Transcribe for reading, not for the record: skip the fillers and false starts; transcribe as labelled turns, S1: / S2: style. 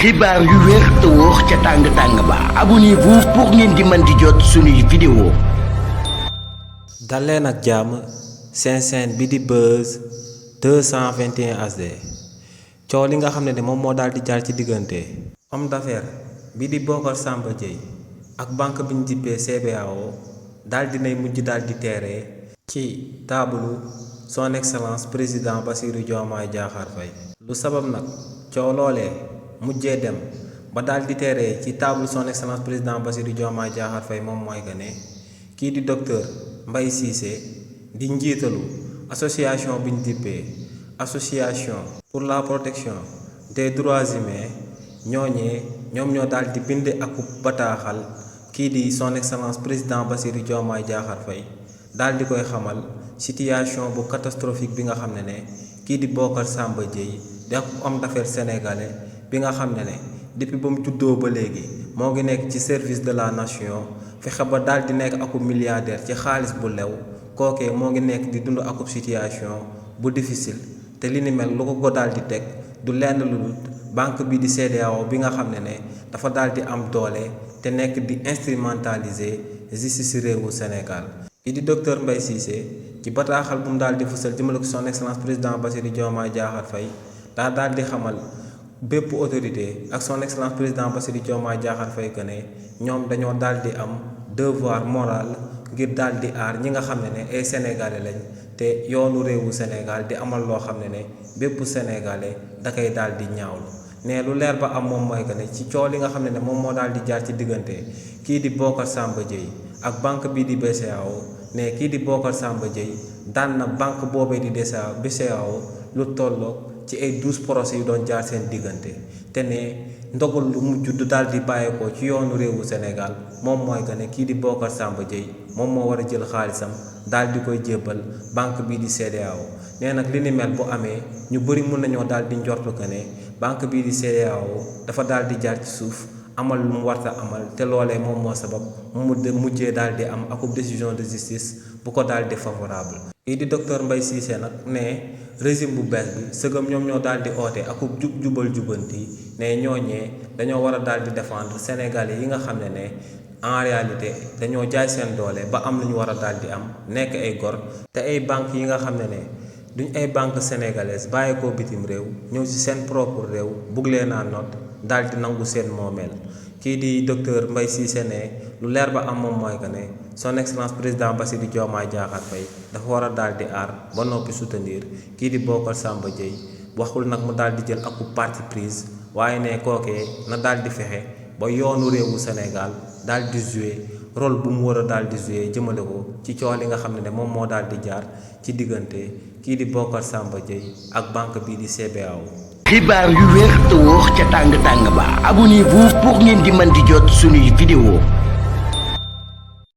S1: xibaar yu wér te wóor ca tàng-tàng ba abonnez-vous pour ngeen di mën di jot suñuy vidéo.
S2: daleen ak jàmm seen chaîne bi di Buzz 221 HD coow li nga xam ne moom moo daal di jaar ci diggante homme d'affaires bi di Bocar Samba Dièye ak banque bi ñu dippee CBAO daal di nay mujj daal di teeree ci taabalu son excellence président Bassirou Diomaye Diakhar Faye lu sabab nag coow loolee mujjee dem ba daal di teeree ci table son excellence président Bassirou Diomaye Diakhar Faye moom mooy que ne kii di docteur Mbaye Cissé di njiitalu association bi ñu dippee association pour la protection des droits humains ñoom ñoo daal di bind ak bataaxal kii di son excellence président Bassirou Diomaye Diakhar Faye daal di koy xamal situation bu catastrophique bi nga xam ne kii di Bocar Samba Dièye di ak homme d'affaires sénégalais bi nga xam ne depuis ba mu juddoo ba léegi moo ngi nekk ci service de la nation fexe ba daal di nekk akub milliardaire ci xaalis bu lew kookee moo ngi nekk di dund akub situation bu difficile te li ni mel lu ko daal di teg du lenn lu dul banque bi di CEDEAO bi nga xam ne dafa daal di am doole te nekk di instrumentaliser justice réewu Sénégal. kii di docteur Mbaye Cissé ci bataaxal bu mu daal di fësal jëmale ko son excellence président Bassirou Diomaye Diakhar Faye daa daal di xamal bépp autorité ak son excellence président Bassirou Diomaye Diakhar Faye que ne ñoom dañoo daal di am devoir moral ngir daal di aar ñi nga xam ne ay sénégalais lañ te yoonu réewu Sénégal di amal loo xam ne bépp sénégalais da koy daal di ñaawlu ne lu leer ba am moom mooy que ne ci coow li nga xam ne moom moo daal di jaar ci diggante kii di Bocar Samba Dièye ak banque bii di BCEAO ne kii di Bocar Samba Dièye daan na banque boobee di BCEAO lu tolloog ci ay 12 procès yu doon jaar seen diggante te ne ndogal lu mujj du daal di bàyyeekoo ci yoonu réewu Sénégal moom mooy que ne kii di Bocar Samba Dièye moom moo war a jël xaalisam daal di koy jébbal banque bii di CEDEAO nee nag li ni mel bu amee ñu bëri mun nañoo daal di njortu que ne banque bii di CEDEAO dafa daal di jaar ci suuf amal lu mu warta amal te loolee moom moo sabab mu mujjee daal di am akub décision de justice bu ko daal di favorable. kii di docteur Mbaye Cissé nag ne régime bu bees bi sëgam ñoom ñoo daal di oote akub jubal jubanti ne ñooñee dañoo war a daal di défendre sénégalais yi nga xam ne en réalité dañoo jaay seen doole ba am lu ñu war a daal di am nekk ay gor te ay banques yi nga xam ne duñ ay banque sénégalaise bàyyi ko bitim réew ñëw ci seen propre réew bugg leen a noot daal di nangu seen moomeel. kii di docteur Mbaye Cissé ne lu leer ba am moom mooy que ne son excellence président Bassirou Diomaye Diakhar Faye dafa war a daal di aar ba noppi soutenir kii di Bocar Samba Dièye waxul nag mu daal di jël aku parti prise waaye ne kookee na daal di fexe ba yoonu réewu Sénégal daal di jouer rôle bu mu war a daal di jouer jëmale ko ci coow li nga xam ne moom moo daal di jaar ci diggante kii di Bocar Samba Dièye ak banque bii di CBAO.
S1: xibaar yu wér te wóor ca tàng-tàng ba abonnez-vous pour ngeen di mën di jot suñuy vidéo.